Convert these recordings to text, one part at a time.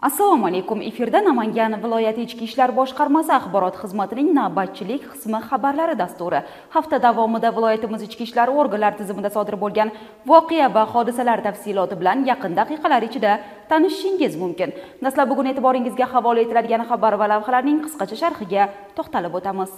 Assalomu alaykum. Efirda Namangan viloyati Ichki ishlar boshqarmasi axborot xizmatining navbatchilik qismi xabarlari dasturi. Hafta davomida viloyatimiz ichki ishlar organlari tizimida sodir bo'lgan voqea va hodisalar tafsiloti bilan yaqin daqiqalar ichida tanishishingiz mumkin. Dastlab bugun e'tiboringizga havola etiladigan xabar va lavhalarning qisqacha sharhiga to'xtalib o'tamiz.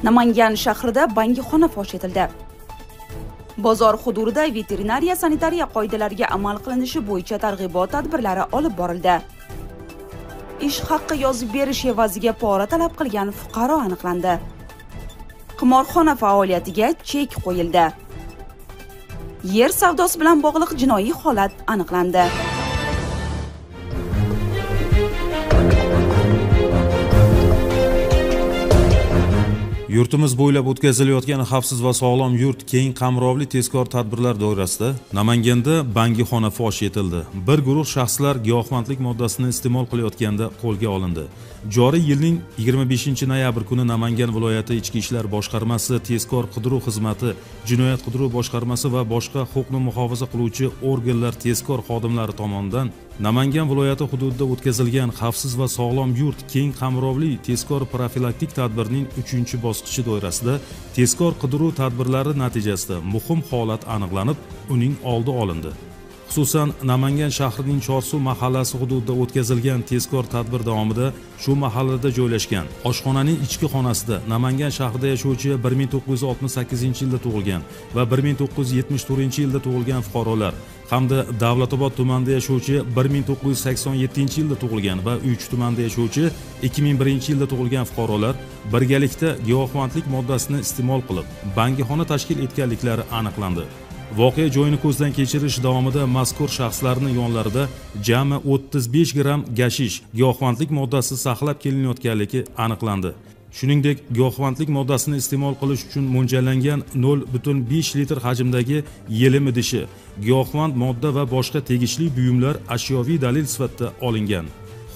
Namangan shahrida bangixona fosh etildi. Bozor hududida veterinariya sanitariya qoidalariga amal qilinishi bo'yicha targ'ibot tadbirlari olib borildi. Ish haqqi yozib berish evaziga pora talab qilgan fuqaro aniqlandi. Qimorxona faoliyatiga chek qo'yildi. Yer savdosi bilan bog'liq jinoiy holat aniqlandi. Yurtimiz bo'ylab o'tkazilayotgan xavfsiz va sog'lom yurt keng qamrovli tezkor tadbirlar doirasida Namanganda bangixona fosh etildi. Bir guruh shaxslar giyohvandlik moddasini iste'mol qilayotganda qo'lga olindi. Joriy yilning 25-noyabr kuni Namangan viloyati Ichki ishlar boshqarmasi, tezkor qidiruv xizmati, jinoyat qidiruv boshqarmasi va boshqa huquqni muhofaza qiluvchi organlar tezkor xodimlari tomonidan Namangan viloyati hududida o'tkazilgan xavfsiz va sog'lom yurt keng qamrovli tezkor profilaktik tadbirning 3-bosqichi doirasida tezkor qidiruv tadbirlari natijasida muhim holat aniqlanib, uning oldi olindi. Xususan, Namangan shahrining Chorsuv mahallasi hududida o'tkazilgan tezkor tadbir davomida shu mahallada joylashgan oshxonaning ichki xonasida Namangan shahrida yashovchi 1968-yilda tug'ilgan va 1974-yilda tug'ilgan fuqarolar hamda Davlatobod tumanida yashovchi 1987-yilda tug'ilgan va Uychi tumanida yashovchi 2001-yilda tug'ilgan fuqarolar birgalikda giyohvandlik moddasini iste'mol qilib, bangixona tashkil etganliklari aniqlandi. Voqea joyini ko'zdan kechirish davomida mazkur shaxslarning yonlarida jami 35 gram gashish giyohvandlik moddasi saqlab kelinayotganligi aniqlandi. Shuningdek, giyohvandlik moddasini iste'mol qilish uchun mo'ljallangan 0.5 litr hajmdagi yelim idishi, giyohvand modda va boshqa tegishli buyumlar ashyoviy dalil sifatida olingan.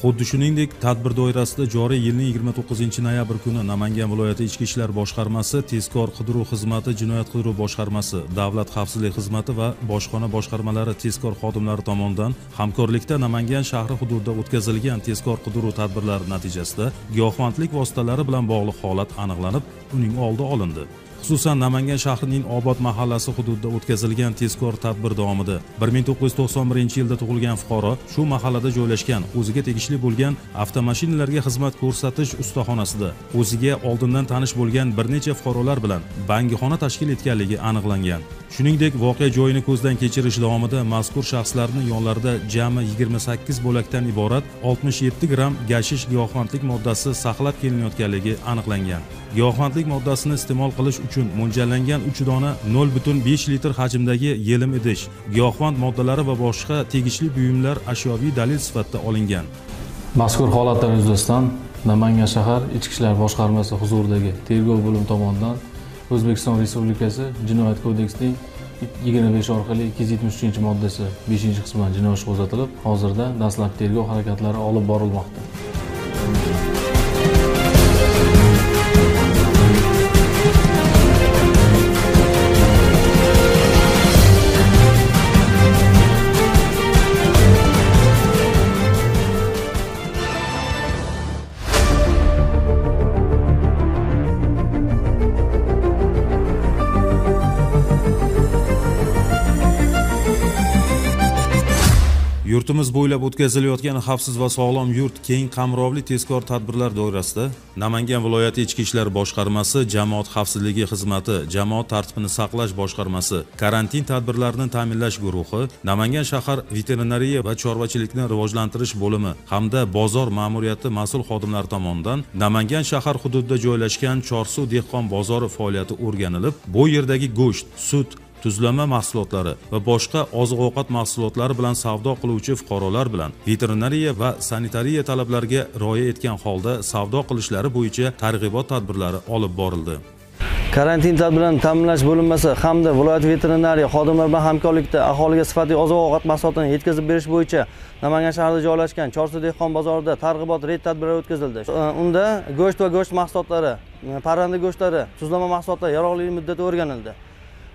Xuddi shuningdek, tadbir doirasida joriy yilning 29-noyabr kuni Namangan viloyati Ichki ishlar boshqarmasi, tezkor qidiruv xizmati, jinoyat qidiruv boshqarmasi, davlat xavfsizlik xizmati va bojxona boshqarmalari tezkor xodimlari tomonidan hamkorlikda Namangan shahri hududida o'tkazilgan tezkor qidiruv tadbirlari natijasida giyohvandlik vositalari bilan bog'liq holat aniqlanib, uning oldi olindi. Xususan, Namangan shahrining Obod mahallasi hududida o'tkazilgan tezkor tadbir davomida 1991-yilda tug'ilgan fuqaro shu mahallada joylashgan o'ziga tegishli bo'lgan avtomashinalarga xizmat ko'rsatish ustaxonasida o'ziga oldindan tanish bo'lgan bir necha fuqarolar bilan bangixona tashkil etganligi aniqlangan. Shuningdek, voqea joyini ko'zdan kechirish davomida mazkur shaxslarning yonlarida jami 28 bo'lakdan iborat 67 gram gashish giyohvandlik moddasi saqlab kelinayotganligi aniqlangan. Giyohvandlik moddasini iste'mol qilish uchun mo'ljallangan 3 dona 0.5 litr hajmdagi yelim idish, giyohvand moddalari va boshqa tegishli buyumlar ashyoviy dalil sifatida olingan. Mazkur holatlar yuzasidan Namangan shahar Ichki ishlar boshqarmasi huzuridagi tergov bo'limi tomonidan O'zbekiston Respublikasi Jinoyat kodeksining 25 orqali 273-moddasi 5-qismidan jinoiy ish qo'zg'atilib, hozirda dastlabki tergov harakatlari olib borilmoqda. Yurtimiz bo'ylab o'tkazilayotgan xavfsiz va sog'lom yurt keng qamrovli tezkor tadbirlar doirasida Namangan viloyati Ichki ishlar boshqarmasi, jamoat xavfsizligi xizmati, jamoat tartibini saqlash boshqarmasi, karantin tadbirlarini ta'minlash guruhi, Namangan shahar veterinariya va chorvachilikni rivojlantirish bo'limi hamda bozor ma'muriyati mas'ul xodimlari tomonidan Namangan shahar hududida joylashgan Chorsuv dehqon bozori faoliyati o'rganilib, bu yerdagi go'sht, sut, tuzlama mahsulotlari va boshqa oziq-ovqat mahsulotlari bilan savdo qiluvchi fuqarolar bilan veterinariya va sanitariya talablariga rioya etgan holda savdo qilishlari bo'yicha targ'ibot tadbirlari olib borildi. Karantin tadbirlarini ta'minlash bo'linmasi hamda viloyat veterinariya xodimlari bilan hamkorlikda aholiga sifatli oziq-ovqat mahsulotlarini yetkazib berish bo'yicha Namangan shahrida joylashgan Chorsu dehqon bozorida targ'ibot reyd tadbirlari o'tkazildi. Unda go'sht va go'sht mahsulotlari, parranda go'shtlari, tuzlama mahsulotlar yaroqlilik muddati o'rganildi.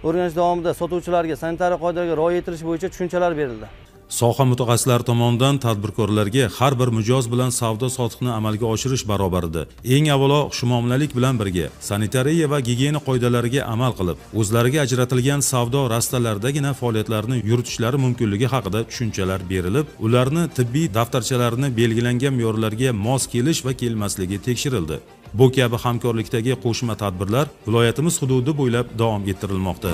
O'rganish davomida sotuvchilarga sanitariya qoidalariga rioya etilish bo'yicha tushunchalar berildi. Soha mutaxassislari tomonidan tadbirkorlarga har bir mijoz bilan savdo sotiqni amalga oshirish barobarida eng avvalo xushmuomalalik bilan birga sanitariya va gigiyena qoidalariga amal qilib, o'zlariga ajratilgan savdo rastalaridagina faoliyatlarini yuritishlari mumkinligi haqida tushunchalar berilib, ularni tibbiy daftarchalarini belgilangan me'yorlarga mos kelish va kelmasligi tekshirildi. Bu kabi hamkorlikdagi qo'shma tadbirlar viloyatimiz hududi bo'ylab davom ettirilmoqda.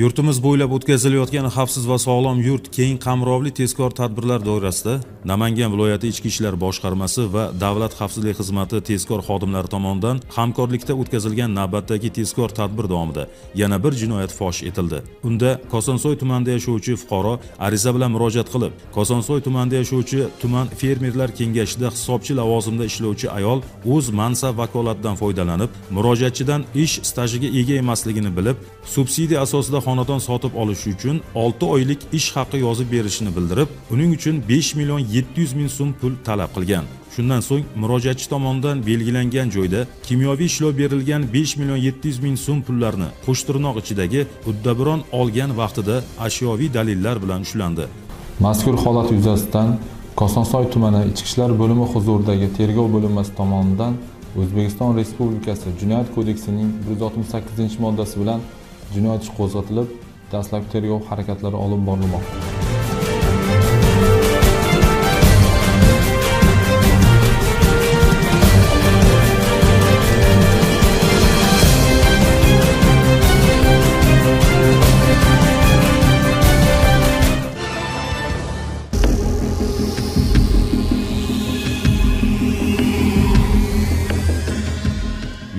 Yurtimiz bo'ylab o'tkazilayotgan xavfsiz va sog'lom yurt keng qamrovli tezkor tadbirlar doirasida Namangan viloyati Ichki ishlar boshqarmasi va Davlat xavfsizlik xizmati tezkor xodimlari tomonidan hamkorlikda o'tkazilgan navbatdagi tezkor tadbir davomida yana bir jinoyat fosh etildi. Unda Kosonsoy tumanida yashovchi fuqaro ariza bilan murojaat qilib, Kosonsoy tumanida yashovchi tuman fermerlar kengashida hisobchi lavozimda ishlovchi ayol o'z mansab vakolatidan foydalanib, murojaatchidan ish stajiga ega emasligini bilib, subsidiya asosida xonadon sotib olish uchun 6 oylik ish haqi yozib berishini bildirib, uning uchun 5 million 700 ming so'm pul talab qilgan. Shundan so'ng murojaatchi tomonidan belgilangan joyda kimyoviy ishlov berilgan 5 million 700 ming so'm pullarni qo'shtirnoq ichidagi uddabiron olgan vaqtida ashyoviy dalillar bilan ushlandi. Mazkur holat yuzasidan Kosonsoy tumani Ichki ishlar bo'limi huzuridagi tergov bo'linmasi tomonidan O'zbekiston Respublikasi Jinoyat kodeksining 168-moddasi bilan jinoyat ishi qo'zg'atilib, dastlabki tergov harakatlari olib borilmoqda.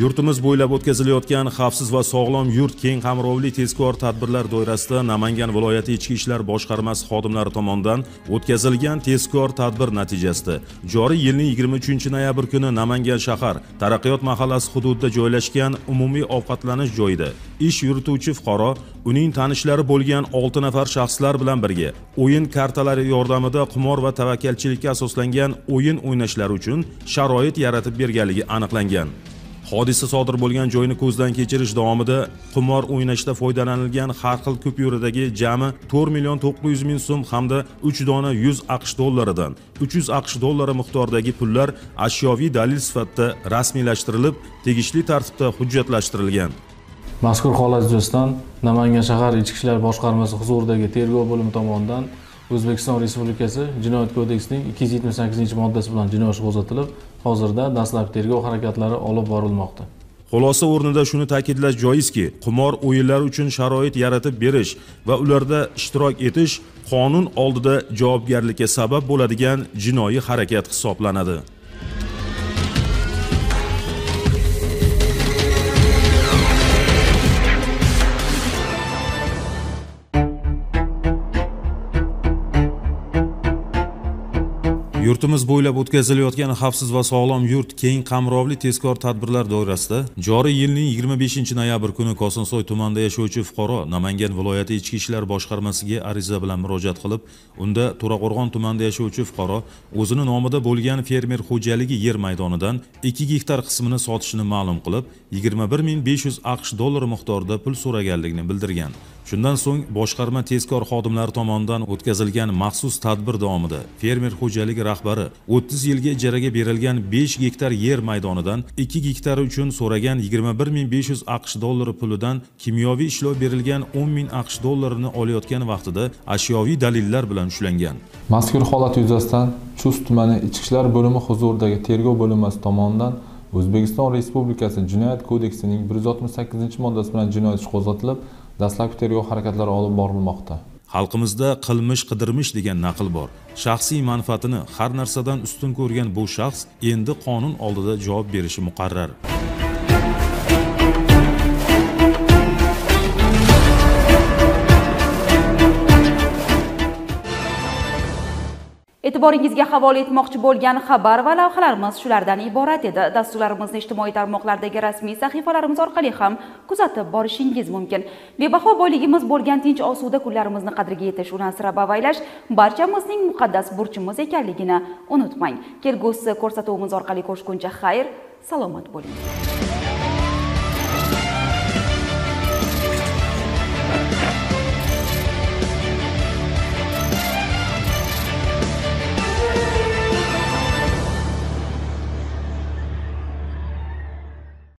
Yurtimiz bo'ylab o'tkazilayotgan xavfsiz va sog'lom yurt keng qamrovli tezkor tadbirlar doirasida Namangan viloyati Ichki ishlar boshqarmasi xodimlari tomonidan o'tkazilgan tezkor tadbir natijasida joriy yilning 23-noyabr kuni Namangan shahar Taraqqiyot mahallasi hududida joylashgan umumiy ovqatlanish joyida ish yurituvchi fuqaro uning tanishlari bo'lgan 6 nafar shaxslar bilan birga o'yin kartalari yordamida qimor va tavakkalchilikka asoslangan o'yin o'ynashlari uchun sharoit yaratib berganligi aniqlangan. Hodisa sodir bo'lgan joyni ko'zdan kechirish davomida qimor o'ynashda foydalanilgan har xil kupyuradagi jami 4 million 900 ming so'm hamda 3 dona 100 AQSh dollaridan 300 AQSh dollari miqdoridagi pullar ashyoviy dalil sifatida rasmiylashtirilib, tegishli tartibda hujjatlashtirilgan. Mazkur holat yuzasidan Namangan shahar Ichki ishlar boshqarmasi huzuridagi tergov bo'limi tomonidan O'zbekiston Respublikasi Jinoyat kodeksining 278-moddasi bilan jinoyat ishi qo'zg'atilib, hozirda dastlabki tergov harakatlari olib borilmoqda. Xulosa o'rnida shuni ta'kidlash joizki, qimor o'yinlari uchun sharoit yaratib berish va ularda ishtirok etish qonun oldida javobgarlikka sabab bo'ladigan jinoiy harakat hisoblanadi. Yurtimiz bo'ylab o'tkazilayotgan xavfsiz va sog'lom yurt keng qamrovli tezkor tadbirlar doirasida joriy yilning 25-noyabr kuni Kosonsoy tumanida yashovchi fuqaro Namangan viloyati Ichki ishlar boshqarmasiga ariza bilan murojaat qilib, unda To'raqo'rg'on tumanida yashovchi fuqaro o'zini nomida bo'lgan fermer xo'jaligi yer maydonidan 2 gektar qismini sotishini ma'lum qilib, 21500 AQSh dollari miqdorida pul so'raganligini bildirgan. Shundan so'ng boshqarma tezkor xodimlari tomonidan o'tkazilgan maxsus tadbir davomida fermer xo'jaligi rahbari 30 yilga ijaraga berilgan 5 gektar yer maydonidan 2 gektar uchun so'ragan 21500 AQSh dollari pulidan kimyoviy ishlov berilgan 10000 AQSh dollarini olayotgan vaqtida ashyoviy dalillar bilan ushlangan. Mazkur holat yuzasidan Chust tumani Ichki ishlar bo'limi huzuridagi tergov bo'linmasi tomonidan O'zbekiston Respublikasi Jinoyat kodeksining 168-moddasi bilan jinoyat ishi qo'zg'atilib, dastlabki tergov harakatlari olib borilmoqda. Xalqimizda qilmish qidirmish degan naql bor. Shaxsiy manfaatini har narsadan ustun ko'rgan bu shaxs endi qonun oldida javob berishi muqarrar. E'tiboringizga havola etmoqchi bo'lgan xabar va lavhalarimiz shulardan iborat edi. Dasturlarimizni ijtimoiy tarmoqlardagi rasmiy sahifalarimiz orqali ham kuzatib borishingiz mumkin. Bebaho boyligimiz bo'lgan tinch osuda kunlarimizni qadriga yetish, uni asrab-avaylash barchamizning muqaddas burchimiz ekanligini unutmang. Kelgusi ko'rsatuvimiz orqali ko'rishguncha xayr, salomat bo'ling.